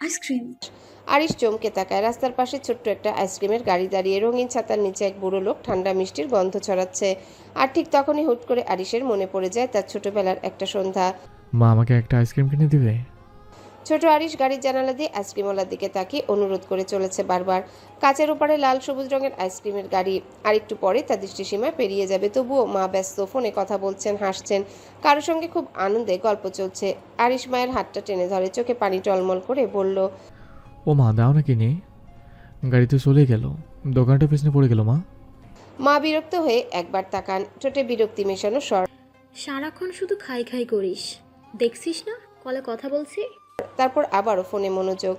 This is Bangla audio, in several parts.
আইসক্রিম। আরিশ চমকে তাকায়। রাস্তার পাশে ছোট্ট একটা আইসক্রিমের গাড়ি দাঁড়িয়ে, রঙিন ছাতার নিচে এক বুড়ো লোক ঠান্ডা মিষ্টির গন্ধ ছড়াচ্ছে। আর ঠিক তখনই হুট করে আরিশের মনে পড়ে যায় তার ছোটবেলার একটা সন্ধ্যা। মা আমাকে একটা আইসক্রিম কিনে দিবে? ছোট আরিশ গাড়ির জানালা দিয়ে আইসক্রিমওয়ালার দিকে তাকিয়ে অনুরোধ করে চলেছে বারবার। কাচের ওপারে লাল সবুজ রঙের আইসক্রিমের গাড়ি। আর একটু পরে তার দৃষ্টিসীমা পেরিয়ে যাবে, তবুও মা ব্যস্ত, ফোনে কথা বলছেন, হাসছেন, কারোর সঙ্গে খুব আনন্দে গল্প চলছে। আরিশ মায়ের হাতটা টেনে ধরে, চোখে পানি টলমল করে বলল, ও মা, দাও না কিনে। গাড়িতে চলে গেল, দোকানটা পেছনে পড়ে গেল মা। মা বিরক্ত হয়ে একবার তাকান, ঠোঁটে বিরক্তি মেশানো স্বর। সারাক্ষণ শুধু খাই খাই করিস, দেখছিস না কলে কথা বলছি। তারপর আবারও ফোনে মনোযোগ।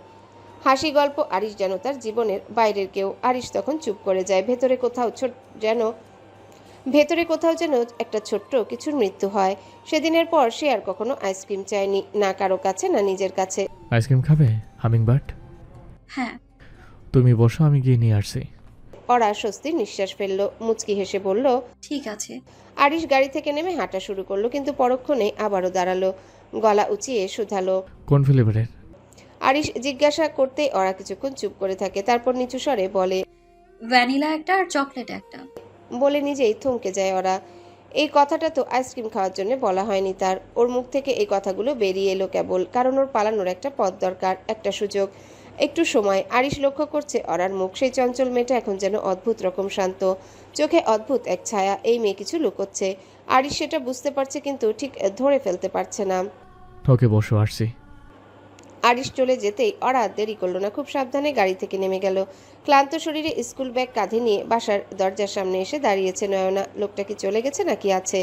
হাসি গল্প। আরিশ যেন তার জীবনের বাইরের কেউ। আরিশ তখন চুপ করে যায়। ভেতরে কোথাও যেন একটা ছোট্ট কিছুর মৃত্যু হয়। সেদিনের পর সে আর কখনো আইসক্রিম চায়নি, না কারো কাছে না নিজের কাছে। আইসক্রিম খাবে হামিংবার্ড? হ্যাঁ। তুমি বসো, আমি গিয়ে নিয়ে আসছি। ওরা স্বস্তির নিঃশ্বাস ফেলল, মুচকি হেসে বলল, ঠিক আছে। আরিশ গাড়ি থেকে নেমে হাঁটা শুরু করলো, কিন্তু পরক্ষণে আবারও দাঁড়ালো, গলা উঁচিয়ে শুধালো। কোন ফ্লেভারের? আরিশ জিজ্ঞাসা করতেই ওরা কিছুক্ষণ চুপ করে থাকে, তারপর নিচু স্বরে বলে, ভ্যানিলা একটা আর চকলেট একটা। বলে নিজেই থমকে যায় ওরা। এই কথাটা তো আইসক্রিম খাওয়ার জন্য বলা হয়নি তার। ওর মুখ থেকে এই কথাগুলো বেরিয়ে এলো কেবল কারণ ওর পালানোর একটা পথ দরকার, একটা সুযোগ, একটু সময়। আরিশ লক্ষ্য করছে ওরার মুখ। সেই চঞ্চল মেয়েটা এখন যেন অদ্ভুত রকম শান্ত, চোখে অদ্ভুত এক ছায়া। এই মেয়ে কিছু লুকোচ্ছে। আরিশ সেটা বুঝতে পারছে, কিন্তু ঠিক ধরে ফেলতে পারছে না। ওকে বসো, আসছি। আরিশ চলে যেতেই ওরা আর দেরি করলো না, খুব সাবধানে গাড়ি থেকে নেমে গেল। ক্লান্ত শরীরে স্কুল ব্যাগ কাঁধে নিয়ে বাসার দরজার সামনে এসে দাঁড়িয়েছে নয়না। লোকটা কি চলে গেছে নাকি আছে?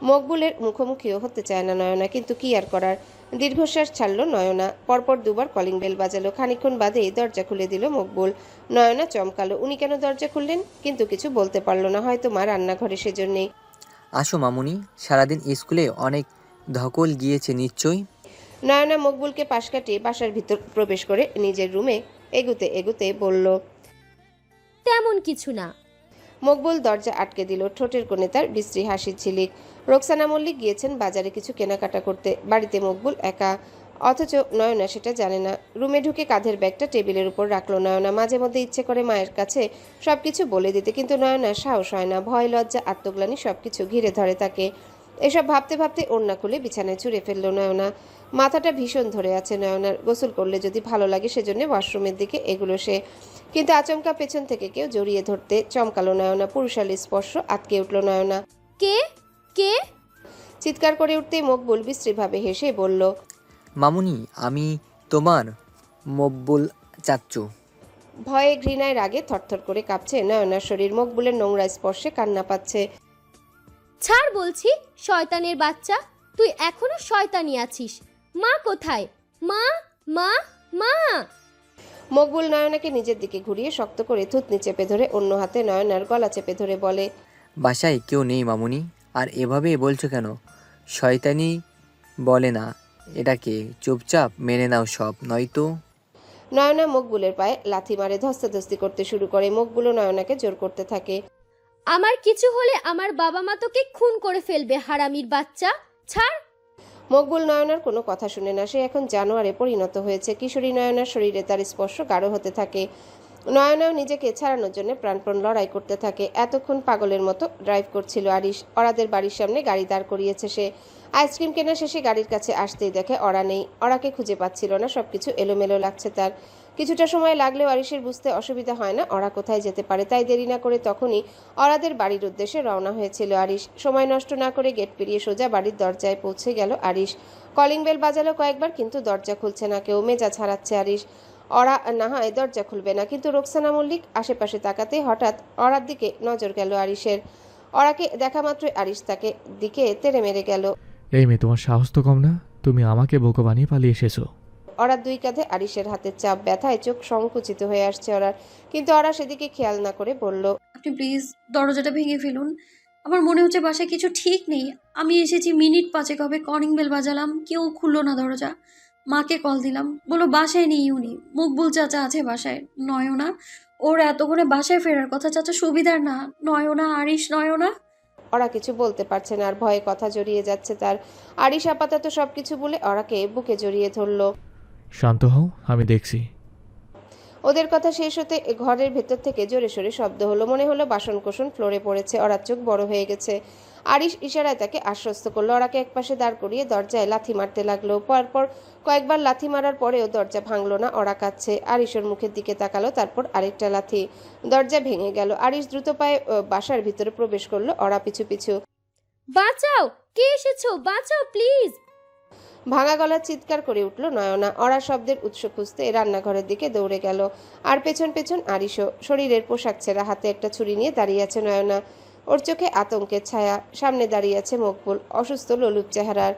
মকবুলের মুখোমুখিও হতে চায় না নয়না, কিন্তু কি আর করার। দীর্ঘশ্বাস ছাড়লো নয়না। পরপর দুবার কলিং বেল বাজালো। খানিকক্ষণ বাদেই দরজা খুলে দিল মকবুল। নয়না চমকালো, উনি কেন দরজা খুললেন? কিন্তু কিছু বলতে পারলো না, হয়তো মা রান্নাঘরে, সেজন্যেই। আসো মামুনি, সারাদিন স্কুলে অনেক ধকল গিয়েছে নিশ্চয়ই। নয়না মকবুলকে পাশ কাটিয়ে বাসার ভিতর প্রবেশ করে নিজের রুমে এগুতে এগুতে বলল, তেমন কিছু না। মকবুল দরজা আটকে দিল। ঠোঁটের কোণে তার বিশ্রী হাসির ঝিলিক। রোকসানা মল্লিক গিয়েছেন বাজারে কিছু কেনাকাটা করতে। বাড়িতে মকবুল একা, অথচ নয়না সেটা জানে না। রুমে ঢুকে কাঁধের ব্যাগটা টেবিলের উপর রাখলো নয়না। মাঝে মধ্যে ইচ্ছে করে মায়ের কাছে সবকিছু বলে দিতে, কিন্তু নয়নার সাহস হয় না। ভয়, লজ্জা, আত্মগ্লানি সবকিছু ঘিরে ধরে তাকে। এসব ভাবতে ভাবতে ওড়না খুলে বিছানায় ছুঁড়ে ফেললো নয়না। মাথাটা ভীষণ ধরে আছে নয়নার। গোসল করলে যদি ভালো লাগে সেজন্য ওয়াশরুমের দিকে এগুলো সে, কিন্তু আচমকা পেছন থেকে কেউ জড়িয়ে ধরতে চমকালো নয়না। পুরুষালী স্পর্শ, আটকে উঠল নয়না। কে কে? চিৎকার করে উঠতেই মকবুল বিশ্রীভাবে হেসে বলল, মামুনি, আমি তোমার মব্বুল চাচ্চু। ভয়ে, ঘৃণায়, রাগে থরথর করে কাঁপছে নয়নার শরীর। মকবুলের নোংরা স্পর্শে কান্না পাচ্ছে। ছাড় বলছি, শয়তানের বাচ্চা, তুই এখনো শয়তানি আছিস। মা কোথায়? মা, মা, মা। মকবুল নয়নাকে নিজের দিকে ঘুরিয়ে শক্ত করে থুতনি চেপে ধরে অন্য হাতে নয়নার গলা চেপে ধরে বলে, বাসায় কেউ নেই মামুনি, আর এভাবে বলছো কেন? শয়তানি বলে না এটাকে, চুপচাপ মেনে নাও সব, নয়তো। নয়না মকবুলের পায়ে লাথি মারে, ধস্তাধস্তি করতে শুরু করে। মকবুলও নয়নাকে জোর করতে থাকে। আমার কিছু হলে আমার বাবা মা তোকে খুন করে ফেলবে, হারামির বাচ্চা। ছাড়। মকবুল নয়নার কোনো কথা শুনে না। সে এখন জানোয়ারে পরিণত হয়েছে। কিশোরী নয়নার শরীরে তার স্পর্শ গাঢ় হতে থাকে। নয়নাও নিজেকে ছাড়ানোর জন্য প্রাণপণ লড়াই করতে থাকে। এতক্ষণ পাগলের মতো ড্রাইভ করছিল আরিশ। ওরাদের বাড়ির সামনে গাড়ি দাঁড় করিয়েছে সে। আইসক্রিম কেনা শেষে গাড়ির কাছে আসতেই দেখে ওরা নেই। ওরাকে খুঁজে পাচ্ছিল না। সবকিছু এলোমেলো লাগছে তার। কিছুটা সময় লাগলেও আরিশের বুঝতে অসুবিধা হয় না ওরা কোথায় যেতে পারে। তাই দেরি না করে তখনই ওরাদের বাড়ির উদ্দেশ্যে রওনা হয়েছিল আরিশ। সময় নষ্ট না করে গেট পেরিয়ে সোজা বাড়ির দরজায় পৌঁছে গেল আরিশ। কলিং বেল বাজালো কয়েকবার, কিন্তু দরজা খুলছে না কেউ। মেজাজ হারাচ্ছে আরিশ। ওরা না হয় দরজা খুলবে না, কিন্তু রোকসানা মল্লিক আশেপাশে তাকাতেই হঠাৎ ওরার দিকে নজর গেল আরিশের। ওরাকে দেখা মাত্রই আরিশ তাকে দিকে তেড়ে মেরে গেল। এই মেয়ে, তোমার সাহস তো কম না, তুমি আমাকে বোকা বানিয়ে পালিয়ে এসেছো। ওরার দুই কাঁধে আরিশের হাতের চাপ। ব্যথায় চোখ সংকুচিত হয়ে আসছে ওরার, কিন্তু ওরা সেদিকে খেয়াল না করে বলল, আপনি প্লিজ দরজাটা ভেঙে ফেলুন। আমার মনে হচ্ছে বাসায় কিছু ঠিক নেই। আমি এসেছি মিনিট 5 হবে, কলিং বেল বাজালাম, কেউ খুললো না দরজা। মাকে কল দিলাম, বললো বাসায় নেই উনি, মকবুল চাচা আছে বাসায়। নয়না, ওর এতক্ষণে বাসায় ফেরার কথা, চাচা সুবিধার না। নয়না, আরিশ, নয়না। ওরা কিছু বলতে পারছে না, আর ভয়ে কথা জড়িয়ে যাচ্ছে তার। আরিশ আপাতত সবকিছু বলে ওরাকে বুকে জড়িয়ে ধরল। শান্ত হও, আমি দেখছি। ওদের কথা শেষ হতে ঘরের ভেতর থেকে জোরে সোরে শব্দ হলো। মনে হলো বাসনকোসন ফ্লোরে পড়েছে। ওরার চোখ বড় হয়ে গেছে। আরিশ ইশারায় তাকে আশ্বস্ত করলো। ওরাকে একপাশে দাঁড় করিয়ে দরজায় লাথি মারতে লাগলো। পরপর কয়েকবার লাথি মারার পরেও দরজা ভাঙলো না। ওরা কাঁদছে। আরিশ ওর মুখের দিকে তাকালো, তারপর আরেকটা লাথি। দরজা ভেঙে গেল। আরিশ দ্রুত পায়ে বাসার ভিতরে প্রবেশ করলো। ওরা পিছু পিছু। বাঁচাও, কে এসেছো, বাঁচাও প্লিজ। ভাঙা গলার চিৎকার করে উঠল নয়না। ওরা শব্দের উৎস খুঁজতে রান্নাঘরের দিকে দৌড়ে গেল। আর পেছন পেছন আরিশও। শরীরের পোশাক ছেঁড়া, হাতে একটা ছুরি নিয়ে দাঁড়িয়ে আছে নয়না। ওর চোখে আতঙ্কের ছায়া। সামনে দাঁড়িয়ে আছে মকবুল, অসুস্থ লোলুপ চেহারার।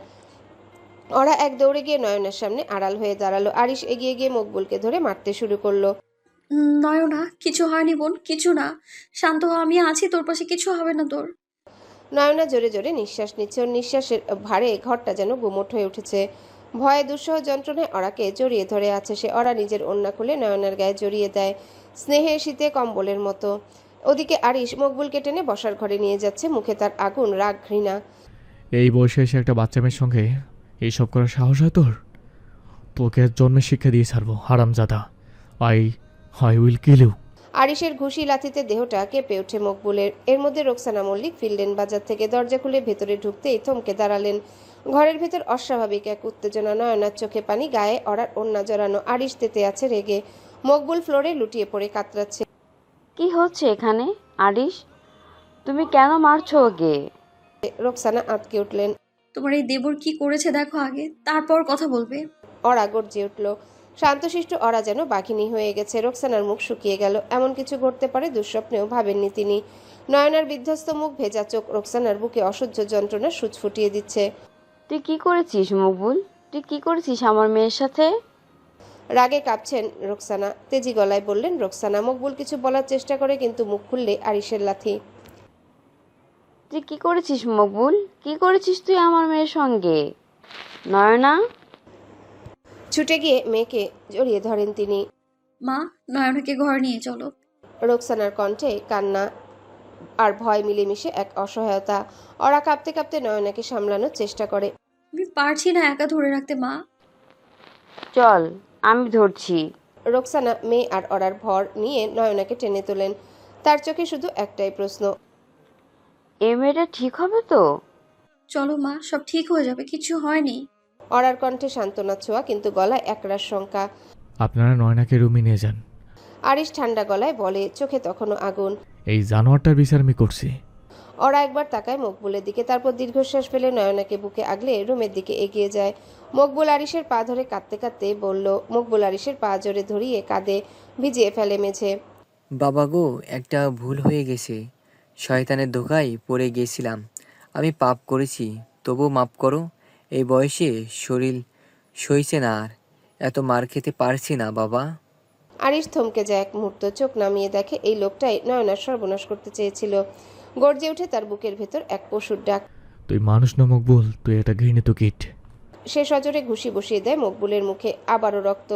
ওরা এক দৌড়ে গিয়ে নয়নার সামনে আড়াল হয়ে দাঁড়ালো। আরিশ এগিয়ে গিয়ে মকবুলকে ধরে মারতে শুরু করলো। নয়না, কিছু হয়নি বোন, কিছু না। শান্ত হ, আমি আছি তোর পাশে, কিছু হবে না তোর। নয়না জোরে জোরে নিঃশ্বাস নিচ্ছে। ওর নিঃশ্বাসের ভারে ঘরটা যেন গুমোট হয়ে উঠেছে। ভয়ে দুঃসহ যন্ত্রণায় ওরাকে জড়িয়ে ধরে আছে সে। ওরা নিজের ওড়না খুলে নয়নার গায়ে জড়িয়ে দেয়, স্নেহে শীতে কম্বলের মতো। ওদিকে আরিশ মকবুলকে টেনে বসার ঘরে নিয়ে যাচ্ছে, মুখে তার আগুন, রাগ, ঘৃণা। এই বয়সে এসে একটা বাচ্চা মেয়ের সঙ্গে এইসব করার সাহস হয় তোর? তোকে আজ জন্মের শিক্ষা দিয়ে ছাড়বো, হারামজাদা। I I will kill you. আরিশের ঘুষি লাথিতে দেহটা কেঁপে ওঠে মকবুলের। এর মধ্যে রোকসানা মল্লিক ফিরলেন বাজার থেকে। দরজা খুলে ভেতরে ঢুকতেই থমকে দাঁড়ালেন। ঘরের ভেতর অস্বাভাবিক এক উত্তেজনা। নয়নার চোখে পানি, গায়ে অরার ওড়না জড়ানো। আরিশ তেতে আছে রেগে। মকবুল ফ্লোরে লুটিয়ে পড়ে কাতরাচ্ছে। কি হচ্ছে এখানে? আরিশ, তুমি কেন মারছো ওকে? রোকসানা আঁতকে উঠলেন। তোমার এই দেবর কি করেছে দেখো আগে, তারপর কথা বলবে। অরা গর্জে উঠল। শান্তশিষ্ট অরা যেন বাঘিনী হয়ে গেছে। রোকসানার মুখ শুকিয়ে গেল। এমন কিছু ঘটতে পারে দুঃস্বপ্নেও ভাবেননি তিনি। নয়নার বিধ্বস্ত মুখ, ভেজা চোখ রোকসানার বুকে অসহ্য যন্ত্রণা সূচ ফুটিয়ে দিচ্ছে। তুই কি করেছিস মকবুল? তুই কি করেছিস আমার মেয়ের সাথে? রাগে কাঁপছেন রোকসানা। তেজি গলায় বললেন রোকসানা। মকবুল কিছু বলার চেষ্টা করে, কিন্তু মুখ খুললে আরিশের লাথি। তুই কি করেছিস মকবুল? কি করেছিস তুই আমার মেয়ের সঙ্গে? নয়না, ছুটে গিয়ে মেয়েকে জড়িয়ে ধরেন তিনি। মা, নয়নাকে ঘরে নিয়ে চলো। রোকসানার কণ্ঠে কান্না আর ভয় মিলেমিশে এক অসহায়তা। ওরা কাঁপতে কাঁপতে নয়নাকে সামলানোর চেষ্টা করে। আমি পারছি না একা ধরে রাখতে মা। চল আমি ধরছি। রোকসানা মেয়ে আর অরার ভর নিয়ে নয়নাকে টেনে তোলেন। তার চোখে শুধু একটাই প্রশ্ন, এ মেয়েটা ঠিক হবে তো? চলো মা, সব ঠিক হয়ে যাবে, কিছু হয়নি। অরার কণ্ঠে সান্ত্বনা ছোঁয়া, কিন্তু গলায় একরাশ শঙ্কা। আপনারা নয়নাকে রুমে নিয়ে যান। আরিশ ঠান্ডা গলায় বলে, চোখে তখনও আগুন। এই জানোয়ারটার বিচার আমি করছি। ওরা একবার তাকায় মকবুলের দিকে, তারপর দীর্ঘশ্বাস ফেলে নয়নাকে বুকে আগলে রুমের দিকে এগিয়ে যায়। মকবুল আরিশের পা ধরে কাঁদতে কাঁদতে বলল। মকবুল আরিশের পা জোরে ধরিয়ে কাঁদে, ভিজিয়ে ফেলে মেঝে। বাবা গো, একটা ভুল হয়ে গেছে। শয়তানের ধোকায় পড়ে গেছিলাম। আমি পাপ করেছি, তবুও মাপ করো। এই বয়সে শরীর সইছে না, আর এত মার খেতে পারছি না বাবা। আরিশ থমকে যায় এক মুহূর্ত। চোখ নামিয়ে দেখে এই লোকটাই নয়নার সর্বনাশ করতে চেয়েছিল। গর্জে উঠে তার বুকের ভেতর এক পশুর ডাক। তুই মানুষ না মকবুল, তুই একটা ঘৃণিত কীট। সে সজোরে ঘুষি বসিয়ে দেয় মকবুলের মুখে। আবারও রক্ত।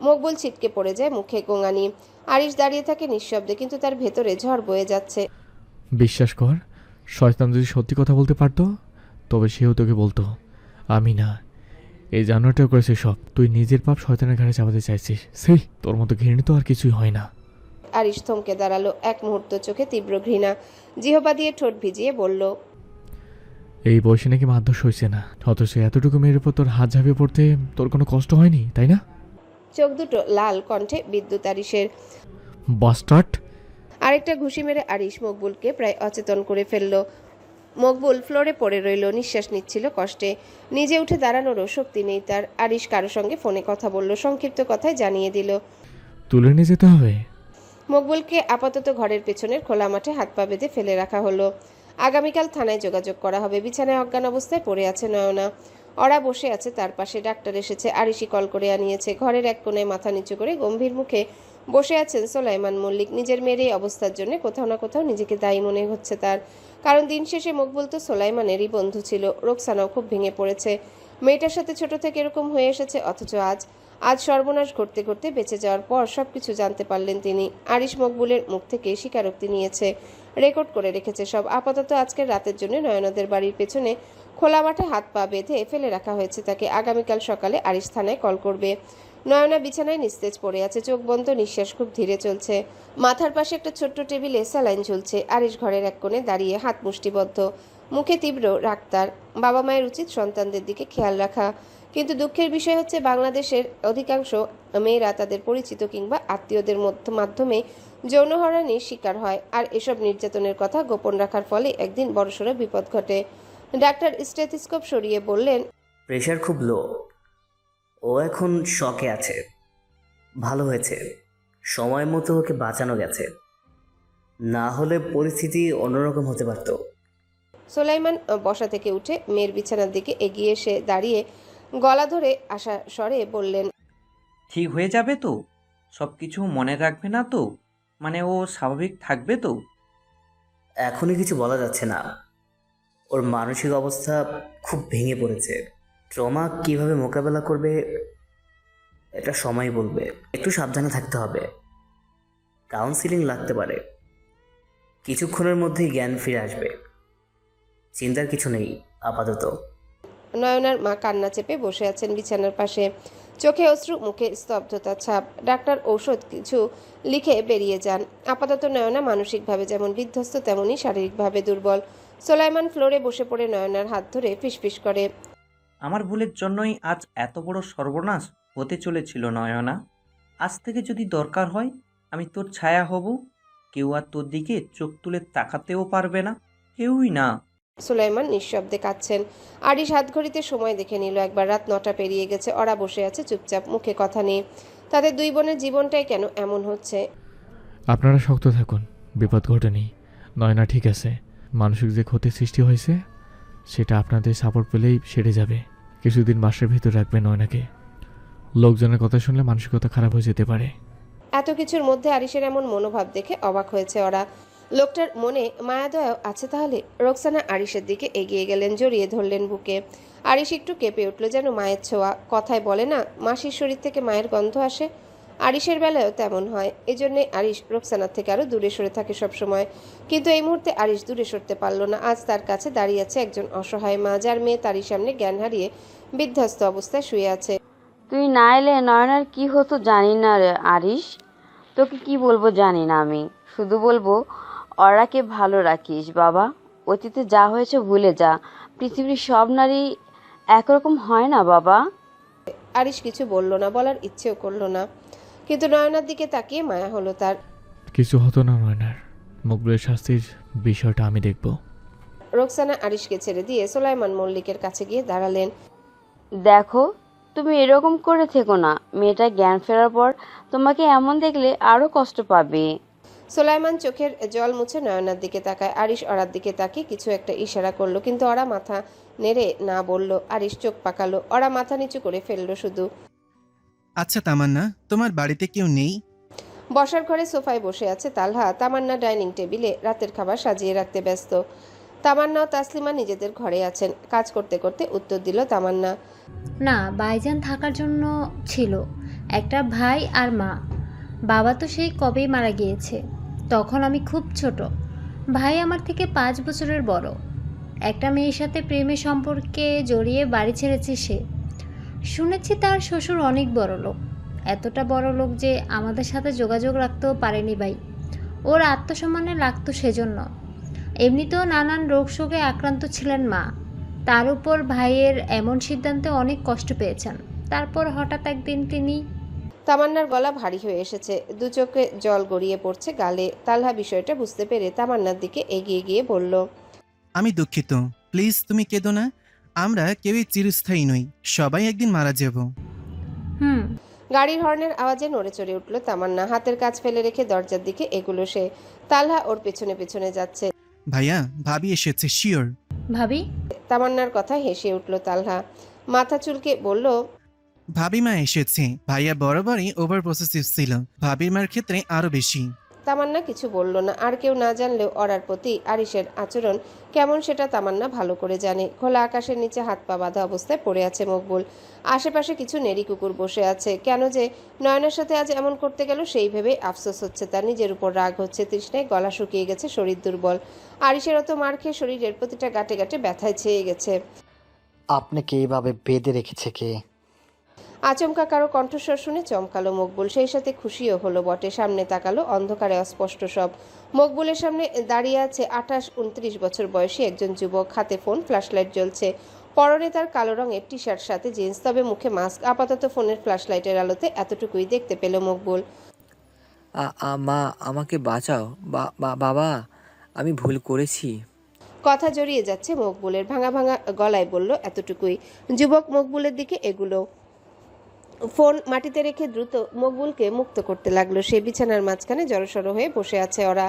মকবুল ছিটকে পড়ে যায়, মুখে গোঙানি। আরিশ দাঁড়িয়ে থাকে নিঃশব্দে, কিন্তু তার ভেতরে ঝড় বয়ে যাচ্ছে। বিশ্বাস কর, শয়তান যদি সত্যি কথা বলতে পারতো তবে সেও তোকে বলতো, আমি না। এই জানোয়ারটাও করেছে সব। তুই নিজের পাপ শয়তানের ঘাড়ে চাপাতে চাইছিস। সেই তোর মতো ঘৃণিত আর কিছুই হয় না। আরিশ থমকে দাঁড়ালো। এক মুহূর্ত চোখে তীব্র ঘৃণা। জিহবা দিয়ে ঠোঁট ভিজিয়ে বলল, এই বয়সে নাকি মাধ্যস হয়েছে না, অথচ এতটুকু মেয়ের উপর তোর হাত ঝাঁপিয়ে পড়তে তোর কোনো কষ্ট হয়নি, তাই না? চোখ দুটো লাল, কণ্ঠে বিদ্যুৎ আরিশের। বাস্টার্ড! আরেকটা ঘুষি মেরে আরিশ মকবুলকে প্রায় অচেতন করে ফেলল। মকবুল ফ্লোরে পড়ে রইল, নিঃশ্বাস নিচ্ছিল কষ্টে। নিজে উঠে দাঁড়ানোরও শক্তি নেই তার। আরিশ কারো সঙ্গে ফোনে কথা বলল, সংক্ষিপ্ত কথায় জানিয়ে দিল। তুলে নিয়ে যেতে হবে। মকবুলকে আপাতত ঘরের পেছনের খোলা মাঠে হাত পা বেঁধে ফেলে রাখা হলো। আগামীকাল থানায় যোগাযোগ করা হবে। বিছানায় অজ্ঞান অবস্থায় পড়ে আছে নয়না। ওরা বসে আছে তার পাশে। ডাক্তার এসেছে, আরিশই কল করে আনিয়েছে। ঘরের এক কোণে মাথা নিচু করে গম্ভীর মুখে বসে আছেন সোলাইমান মল্লিক। নিজের মেয়ের এই অবস্থার জন্য কোথাও না কোথাও নিজেকে দায়ী মনে হচ্ছে তার। কারণ দিন শেষে মকবুল তো সোলাইমানেরই বন্ধু ছিল। রোকসানাও খুব ভেঙে পড়েছে। মেয়েটার সাথে ছোট থেকে এরকম হয়ে এসেছে, অথচ আজ সর্বনাশ ঘটতে ঘটতে বেঁচে যাওয়ার পর সবকিছু জানতে পারলেন তিনি। আরিশ মকবুলের মুখ থেকে স্বীকারোক্তি নিয়েছে, রেকর্ড করে রেখেছে সব। আপাতত আজকের রাতের জন্য নয়নাদের বাড়ির পেছনে খোলা মাঠে হাত পা বেঁধে ফেলে রাখা হয়েছে তাকে। আগামীকাল সকালে আরিশ থানায় কল করবে। নয়না বিছানায় নিস্তেজ পড়ে আছে, চোখ বন্ধ, নিঃশ্বাস খুব ধীরে চলছে। মাথার পাশে একটা ছোট্ট টেবিলে স্যালাইন ঝুলছে। আরিশ ঘরের এক কোণে দাঁড়িয়ে, হাত মুষ্টিবদ্ধ, মুখে তীব্র রাগ তার। বাবা মায়ের উচিত সন্তানদের দিকে খেয়াল রাখা, কিন্তু দুঃখের বিষয় হচ্ছে বাংলাদেশের অধিকাংশ মেয়েরা তাদের পরিচিত কিংবা আত্মীয়দের মাধ্যমে যৌন হয়রানির শিকার হয়, আর এসব নির্যাতনের কথা গোপন রাখার ফলে একদিন বড়সড় বিপদ ঘটে। ডাক্তার স্টেথিস্কোপ সরিয়ে বললেন, প্রেশার খুব লো, ও এখন শকে আছে। ভালো হয়েছে সময় মতো ওকে বাঁচানো গেছে, না হলে পরিস্থিতি অন্যরকম হতে পারত। সোলাইমান বসা থেকে উঠে মেয়ের বিছানার দিকে এগিয়ে এসে দাঁড়িয়ে গলা ধরে আসা স্বরে বললেন, ঠিক হয়ে যাবে তো? সব কিছু মনে রাখবে না তো? মানে ও স্বাভাবিক থাকবে তো? এখনই কিছু বলা যাচ্ছে না, ওর মানসিক অবস্থা খুব ভেঙে পড়েছে। ট্রমা কিভাবে মোকাবেলা করবে এটা সময় বলবে। একটু সাবধানে থাকতে হবে, কাউন্সিলিং লাগতে পারে। কিছুক্ষণের মধ্যেই জ্ঞান ফিরে আসবে, চিন্তার কিছু নেই আপাতত। নয়নার মা কান্না চেপে বসে আছেন বিছানার পাশে, চোখে অশ্রু, মুখে স্তব্ধতার ছাপ। ডাক্তার ঔষধ কিছু লিখে বেরিয়ে যান। আপাতত নয়না মানসিকভাবে যেমন বিধ্বস্ত, তেমনি শারীরিকভাবে দুর্বল। সোলাইমান ফ্লোরে বসে পড়ে নয়নার হাত ধরে ফিসফিস করে, আমার ভুলের জন্যই আজ এত বড় সর্বনাশ হতে চলেছিল নয়না। আজ থেকে যদি দরকার হয় আমি তোর ছায়া হব, কেউ আর তোর দিকে চোখ তুলে তাকাতেও পারবে না, কেউই না। সুলাইমান নিঃশব্দে কাঁদছেন। আরিশ হাত ঘড়িতে সময় দেখে নিল, একবার রাত 9টা পেরিয়ে গেছে। ওরা বসে আছে চুপচাপ, মুখে কথা নেই। তাদের দুই বোনের জীবনটাই কেন এমন হচ্ছে? আপনারা শক্ত থাকুন, বিপদ ঘটেনি। নয়না ঠিক আছে। মানসিক যে ক্ষতির সৃষ্টি হয়েছে সেটা আপনাদের সাপোর্ট পেলেই সেরে যাবে। কিছুদিন বাসার ভিতর রাখবেন নয়নাকে। লোকজনের কথা শুনলে মানসিকতা খারাপ হয়ে যেতে পারে। এত কিছুর মধ্যে আরিশের এমন মনোভাব দেখে অবাক হয়েছে ওরা। লোকটার মনে মায়াদয়া আছে তাহলে? রোকসানা আরিশের দিকে এগিয়ে গেলেন, জড়িয়ে ধরলেন বুকে। আরিশ একটু কেঁপে উঠল, যেন মায়ের ছোঁয়া। কথায় বলে না, মাসির শরীর থেকে মায়ের গন্ধ আসে, আরিশের বেলায়ও তেমন হয়। এজন্যে আরিশ রোকসানার থেকে আরও দূরে সরে থাকে সবসময়। কিন্তু এই মুহূর্তে আরিশ দূরে সরতে পারল না। আজ তার কাছে দাঁড়িয়ে আছে একজন অসহায় মা, যার মেয়ে তারই সামনে জ্ঞান হারিয়ে বিধ্বস্ত অবস্থায় শুয়ে আছে। তুই না এলে নয়নার কি হতো জানি না রে আরিশ। তোকে কি বলবো জানি না, আমি শুধু বলবো ওরাকে ভালো রাখিস বাবা। অতীতে যা হয়েছে ভুলে যা। পৃথিবীর সব নারী একরকম হয় না বাবা। আরিশ কিছু বলল না, বলার ইচ্ছেও করলো না। কিন্তু নয়নার দিকে তাকিয়ে মায়া হলো তার। কিছু হতো না নয়নার, মকবুলের শাস্তির বিষয়টা আমি দেখব। রোকসানা আরিশকে ছেড়ে দিয়ে সোলাইমান মল্লিকের কাছে গিয়ে দাঁড়ালেন। দেখো, তুমি এরকম করে থেকো না। মেয়েটা জ্ঞান ফেরার পর তোমাকে এমন দেখলে আরো কষ্ট পাবে। সোলাইমান চোখের জল মুছে নয়নার দিকে তাকায়। আরিশ ওরার দিকে তাকিয়ে কিছু একটা ইশারা করলো, কিন্তু ওরা মাথা নেড়ে না বলল। আরিশ চোখ পাকালো, ওরা মাথা নিচু করে ফেললো শুধু। আচ্ছা তামান্না, তোমার বাড়িতে কেউ নেই? বসার ঘরে সোফায় বসে আছে তালহা। তামান্না ডাইনিং টেবিলে রাতের খাবার সাজিয়ে রাখতে ব্যস্ত। তামান্না ও তাসলিমা নিজেদের ঘরে আছেন। কাজ করতে করতে উত্তর দিল তামান্না। না, ভাইজান থাকার জন্য ছিল, একটা ভাই আর মা। বাবা তো সেই কবেই মারা গিয়েছে, তখন আমি খুব ছোট। ভাই আমার থেকে 5 বছরের বড়। একটা মেয়ের সাথে প্রেমের সম্পর্কে জড়িয়ে বাড়ি ছেড়েছে সে। শুনেছি তার শ্বশুর অনেক বড় লোক, এতটা বড় লোক যে আমাদের সাথে যোগাযোগ রাখতেও পারেনি ভাই। ওর আত্মসম্মানে লাগতো সেজন্য। এমনিতেও নানান রোগ শোকে আক্রান্ত ছিলেন মা, তার উপর ভাইয়ের এমন সিদ্ধান্তে অনেক কষ্ট পেয়েছেন। তারপর হঠাৎ একদিন তিনি। তামান্নার গলা ভারী হয়ে এসেছে, দু চোখে জল গড়িয়ে পড়ছে গালে। তালহা বিষয়টা বুঝতে পেরে তামান্নার দিকে এগিয়ে গিয়ে বলল, আমি দুঃখিত, প্লিজ তুমি কেঁদো না। আমরা কেউই চিরস্থায়ী নই, সবাই একদিন মারা যাব। হুম। গাড়ির হর্নের আওয়াজে নড়ে চড়ে উঠল তামান্না। হাতের কাজ ফেলে রেখে দরজার দিকে এগুলো সে। তালহা ওর পেছনে পেছনে যাচ্ছে। ভাইয়া, ভাবি এসেছে শিওর। ভাবি? তামান্নার কথা হেসে উঠল তালহা, মাথা চুলকে বলল, ভাবি মা এসেছে। ভাইয়া বরাবরই ওভার প্রসেসিভ ছিল, ভাবির মার ক্ষেত্রে আরো বেশি। তামান্না কিছু বলল না। আর কেউ না জানলেও ওরার প্রতি আরিশের আচরণ কেমন সেটা তামান্না ভালো করে জানে। খোলা আকাশের নিচে হাত পা বাঁধা অবস্থায় পড়ে আছে মকবুল। আশেপাশে কিছু নেড়ি কুকুর বসে আছে। কেন যে নয়নার সাথে আজ এমন করতে গেল সেই ভেবে আফসোস হচ্ছে তার। নিজের উপর রাগ হচ্ছে, তৃষ্ণায় গলা শুকিয়ে গেছে, শরীর দুর্বল। আরিশের অত মার খেয়ে শরীরের প্রতিটা গাঁটে গাঁটে ব্যথায় ছেয়ে গেছে। আপনাকে এইভাবে বেঁধে রেখেছে কে? আচমকা কারো কণ্ঠস্বর শুনে চমকালো মকবুল, সেই সাথে খুশিও হলো বটে। সামনে তাকালো, অন্ধকারে অস্পষ্ট সব। মকবুলের সামনে দাঁড়িয়ে আছে 28-29 বছর বয়সী একজন যুবক, হাতে ফোন, ফ্ল্যাশলাইট জ্বলছে। পরনে তার কালো রঙের টি শার্ট, সাথে জিন্স, তবে মুখে মাস্ক। আপাতত ফোনের ফ্ল্যাশলাইটের আলোতে এতটুকুই দেখতে পেল মকবুল। মা, আমাকে বাঁচাও। বাবা, আমি ভুল করেছি। কথা জড়িয়ে যাচ্ছে মকবুলের, ভাঙা ভাঙা গলায় বলল এতটুকুই। যুবক মকবুলের দিকে এগুলো, ফোন মাটিতে রেখে দ্রুত মকবুলকে মুক্ত করতে লাগলো। সে বিছানার মাঝখানে জড়সড় হয়ে বসে আছে ওরা।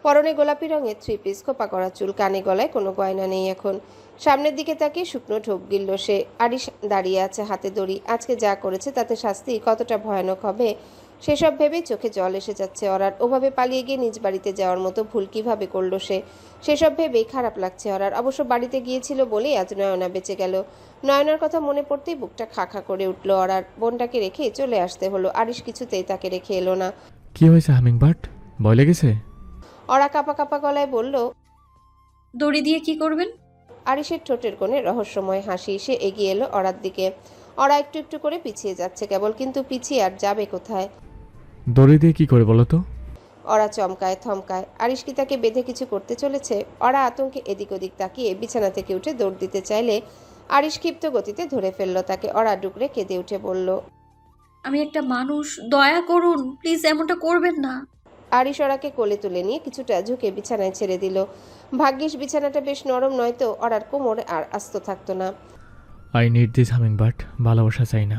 পরনে গোলাপি রঙের 3 পিস, খোপা করা চুল, কানে গলায় কোনো গয়না নেই এখন। সামনের দিকে তাকিয়ে শুকনো ঢোক গিলল সে। আরিশ দাঁড়িয়ে আছে, হাতে দড়ি। আজকে যা করেছে তাতে শাস্তি কতটা ভয়ানক হবে সেসব ভেবেই চোখে জল এসে যাচ্ছে ওরার। ওভাবে পালিয়ে গিয়ে নিজ বাড়িতে যাওয়ার মতো ভুল কিভাবে করলো সে, সেসব ভেবেই খারাপ লাগছে ওরার। অবশ্য বাড়িতে গিয়েছিল বলেই আজ নয়না বেঁচে গেল। নয়নার কথা মনে পড়তেই বুকটা খা খা করে উঠল ওরার। বোনটাকে রেখে চলে আসতে হলো। আরিশ কিছুতেই তাকে রেখে এলো না। কি হয়েছে হামিংবার্ড, ভয় লেগেছে? ওরা কাঁপা কাঁপা গলায় বলল। দড়ি দিয়ে কি করবেন? আরিশের ঠোঁটের কোণে রহস্যময় হাসি। সে এগিয়ে এলো ওরার দিকে। ওরা একটু একটু করে পিছিয়ে যাচ্ছে কেবল, কিন্তু পিছিয়ে আর যাবে কোথায়? দড়ি দিয়ে কি করে বলো তো? ওরা চমকায়, থমকায়। আরিশ কি তাকে বেঁধে কিছু করতে চলেছে? ওরা আতঙ্কে এদিক ওদিক তাকিয়ে বিছানা থেকে উঠে দৌড় দিতে চাইলে আরিশ ক্ষিপ্ত গতিতে ধরে ফেললো তাকে। ওরা ডুকরে কেঁদে উঠে বলল, আমি একটা মানুষ, দয়া করুন, প্লিজ এমনটা করবেন না। আরিশ ওরাকে কোলে তুলে নিয়ে কিছুটা ঝুঁকে বিছানায় ছেড়ে দিল। ভাগ্যিস বিছানাটা বেশ নরম, নয়তো ওরার কোমরে আর আস্ত থাকতো না। আই নিড দিস হামিংবার্ড, ভালোবাসা চাই না,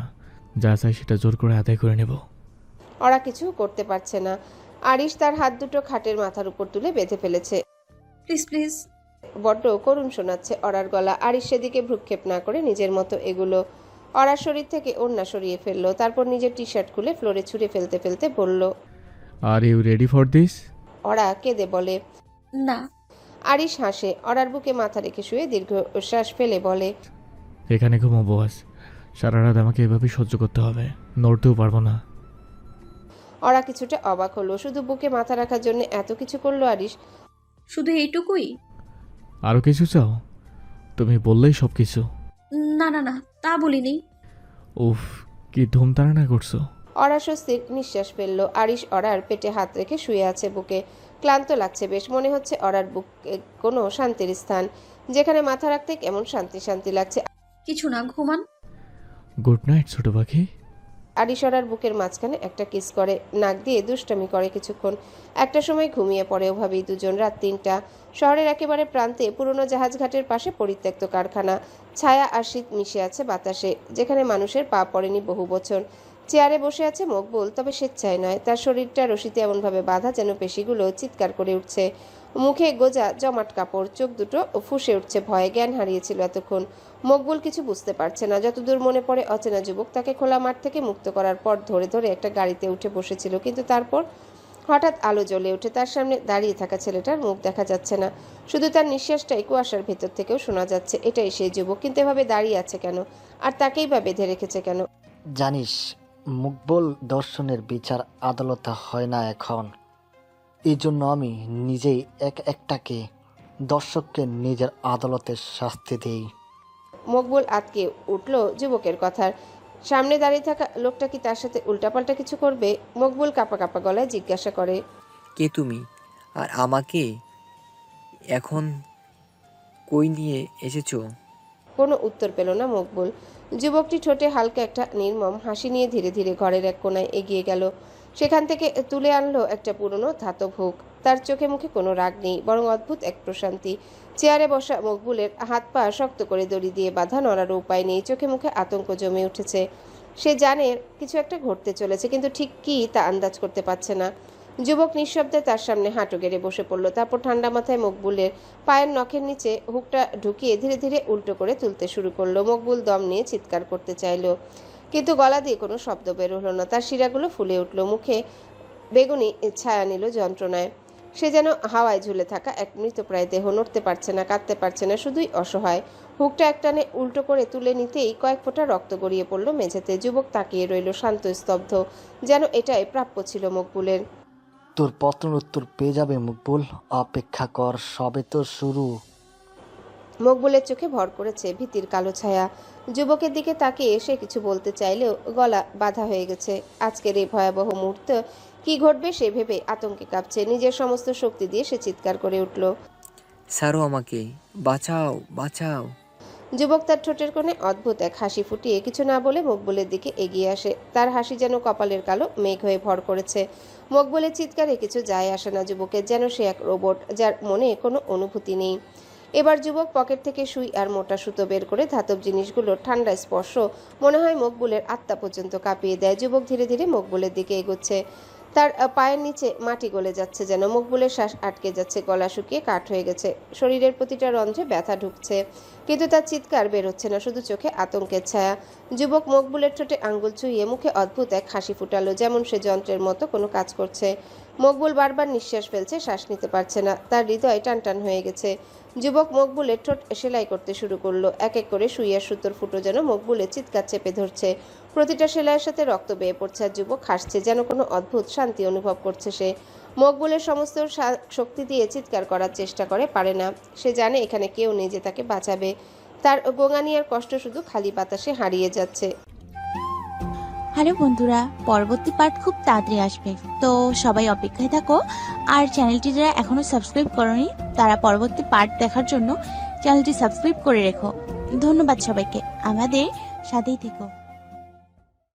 যা চাই সেটা জোর করে আদায় করে নেব। ওরা কিছু করতে পারছে না। আরিশ তার হাত দুটো খাটের মাথার উপর তুলে বেঁধে ফেলেছে। Please please. বড্ড করুণ শোনাচ্ছে ওরার গলা। আরিশ সেদিকে ভ্রুক্ষেপ না করে নিজের মতো এগুলো। ওরার শরীর থেকে ওড়না সরিয়ে ফেললো, তারপর নিজের টি শার্ট খুলে ফ্লোরে ছুঁড়ে ফেলতে ফেলতে বলল। Are you ready for this? ওরা কেঁদে বলে। না। আরিশ হাসে। ওরার বুকে মাথা রেখে শুয়ে দীর্ঘ শ্বাস ফেলে বলে, এখানে ঘুমাবো আজ, সারা রাত আমাকে এভাবে সহ্য করতে হবে, নড়তেও পারবো না। ওরা কিছুটা অবাক হলো। শুধু বুকে মাথা রাখার জন্য এত কিছু করলো আরিশ? শুধু এইটুকুই? আরও কিছু চাও? তুমি বললেই সব কিছু। না না না, তা বলিনি। উফ, কি ধুমতাড়না করছো। ওরা স্বস্তির নিঃশ্বাস ফেললো। আরিশ ওরার পেটে হাত রেখে শুয়ে আছে বুকে। ক্লান্ত লাগছে বেশ। মনে হচ্ছে ওরার বুকে কোনো শান্তির স্থান, যেখানে মাথা রাখতে কেমন শান্তি শান্তি লাগছে। কিছু না, ঘুমান। গুড নাইট ছোট পাখি। আরিশ ওরার বুকের মাঝখানে একটা কিস করে, নাক দিয়ে দুষ্টামি করে কিছুক্ষণ। একটা সময় ঘুমিয়ে পড়ে ওভাবেই দুজন। রাত 3টা। শহরের একেবারে প্রান্তে পুরনো জাহাজঘাটের পাশে পরিত্যক্ত কারখানা। ছায়া আর শীত মিশে আছে বাতাসে, যেখানে মানুষের পা পড়েনি বহু বছর। চেয়ারে বসে আছে মকবুল, তবে স্বেচ্ছায় নয়। তার শরীরটা রশিতে এমনভাবে বাঁধা যেন পেশিগুলো চিৎকার করে উঠছে। মুখে গোজা জমাট কাপড়, চোখ দুটো ফুঁসে উঠছে ভয়ে। জ্ঞান হারিয়েছিল এতক্ষণ। মকবুল কিছু বুঝতে পারছে না। যতদূর মনে পড়ে অচেনা যুবক তাকে খোলা মাঠ থেকে মুক্ত করার পর ধরে ধরে একটা গাড়িতে উঠে বসেছিল, কিন্তু তারপর হঠাৎ আলো জ্বলে ওঠে। তার সামনে দাঁড়িয়ে থাকা ছেলেটার মুখ দেখা যাচ্ছে না, শুধু তার নিঃশ্বাসটাই কুয়াশার ভেতর থেকেও শোনা যাচ্ছে। এটাই সেই যুবক, কিন্তু এভাবে দাঁড়িয়ে আছে কেন? আর তাকেই বা বেঁধে রেখেছে কেন? জানিস, মুকবল দর্শনের বিচার আদালতে হয় না এখন। এই জন্য আমি নিজেই একটাকে দর্শককে নিজের আদালতে শাস্তি দিই। মকবুল আটকে উঠল যুবকের কথার। সামনে দাঁড়িয়ে থাকা লোকটা কি তার সাথে উল্টাপাল্টা কিছু করবে? মকবুল কাঁপা কাঁপা গলায় জিজ্ঞাসা করে, কে তুমি? আর আমাকে এখন কই নিয়ে এসেছো? কোনো উত্তর পেল না মকবুল। যুবকটি ঠোঁটে হালকা একটা নির্মম হাসি নিয়ে ধীরে ধীরে ঘরের এক কোণায় এগিয়ে গেল। সেখান থেকে তুলে আনলো একটা পুরনো ধাতব হুক। তার চোখে মুখে কোনো রাগ নেই, বরং অদ্ভুত এক প্রশান্তি। চেয়ারে বসা মকবুলের হাত পা শক্ত করে দড়ি দিয়ে বাঁধা, নড়ার উপায় নেই। চোখে মুখে আতঙ্ক জমে উঠেছে। সে জানে কিছু একটা ঘটতে চলেছে, কিন্তু ঠিক কী তা আন্দাজ করতে পারছে না। যুবক নিঃশব্দে তার সামনে হাঁটু গেড়ে বসে পড়ল। তারপর ঠান্ডা মাথায় মকবুলের পায়ের নখের নিচে হুকটা ঢুকিয়ে ধীরে ধীরে উল্টো করে তুলতে শুরু করলো। মকবুল দম নিয়ে চিৎকার করতে চাইল, কিন্তু গলা দিয়ে কোনো শব্দ বের হলো না। তার শিরাগুলো ফুলে উঠল, মুখে বেগুনি ছায়া নিল যন্ত্রণায়। সে যেন হাওয়ায় ঝুলে থাকা এক মৃতপ্রায় দেহ, নড়তে পারছে না, কাঁদতে পারছে না, শুধুই অসহায়। হুকটা একটানে উল্টো করে তুলে নিতেই কয়েক ফোঁটা রক্ত গড়িয়ে পড়ল মেঝেতে। যুবক তাকিয়ে রইল শান্ত স্তব্ধ, যেন এটাই প্রাপ্য ছিল মকবুলের। তোর প্রশ্নের উত্তর পেয়ে যাবে মুকবুল, অপেক্ষা কর, সবে তো শুরু। মকবুলের চোখে ভর করেছে ভীতির কালো ছায়া। যুবকের দিকে তাকিয়ে সে কিছু বলতে চাইলেও গলা বাধা হয়ে গেছে। আজকের এই ভয়াবহ মুহূর্তে কি ঘটবে সে ভেবে আতঙ্কে কাঁপছে। নিজের সমস্ত শক্তি দিয়ে সে চিৎকার করে উঠল, ছাড়ো আমাকে, বাঁচাও বাঁচাও। যুবক তার ঠোঁটের কোণে অদ্ভুত এক হাসি ফুটিয়ে কিছু না বলে মকবুলের দিকে এগিয়ে আসে। তার হাসি যেন কপালের কালো মেঘ হয়ে ভর করেছে। মকবুলের চিৎকারে কিছু যায় আসে না যুবকের, যেন সে এক রোবট যার মনে কোনো অনুভূতি নেই। এবার যুবক পকেট থেকে সুই আর মোটা সুতো বের করে ধাতব জিনিসগুলোর ঠান্ডা স্পর্শ মনে হয় মকবুলের আত্মা পর্যন্ত কাঁপিয়ে দেয়। যুবক ধীরে ধীরে মকবুলের দিকে এগোচ্ছে। তার পায়ের নিচে মাটি গলে যাচ্ছে, যেন মকবুলের শ্বাস আটকে যাচ্ছে, গলা শুকিয়ে কাঠ হয়ে গেছে, শরীরের প্রতিটা রন্ধ্রে ব্যথা ঢুকছে, কিন্তু তার চিৎকার বেরোচ্ছে না, শুধু চোখে আতঙ্কের ছায়া। যুবক মকবুলের ঠোঁটে আঙ্গুল চুইয়ে মুখে অদ্ভুত এক হাসি ফুটালো, যেমন সে যন্ত্রের মতো কোনো কাজ করছে। মকবুল বারবার নিঃশ্বাস ফেলছে, শ্বাস নিতে পারছে না, তার হৃদয় টানটান হয়ে গেছে। যুবক মকবুলের ঠোঁট সেলাই করতে শুরু করলো। এক এক করে সুইয়ার সুতোর ফুটো যেন মকবুলের চিৎকার চেপে ধরছে। প্রতিটা সেলাইয়ের সাথে রক্ত বেয়ে পড়ছে আর যুবক হাসছে, যেন কোনো অদ্ভুত শান্তি অনুভব করছে সে। মকবুলের সমস্ত শক্তি দিয়ে চিৎকার করার চেষ্টা করে, পারে না। সে জানে এখানে কেউ নেই যে তাকে বাঁচাবে। তার গোঙানিয়ার কষ্ট শুধু খালি বাতাসে হারিয়ে যাচ্ছে। হ্যালো বন্ধুরা, পরবর্তী পার্ট খুব তাড়াতাড়ি আসবে, তো সবাই অপেক্ষায় থাকো। আর চ্যানেলটি যারা এখনো সাবস্ক্রাইব করোনি তারা পরবর্তী পার্ট দেখার জন্য চ্যানেলটি সাবস্ক্রাইব করে রেখো। ধন্যবাদ সবাইকে, আমাদের সাথেই থেকো।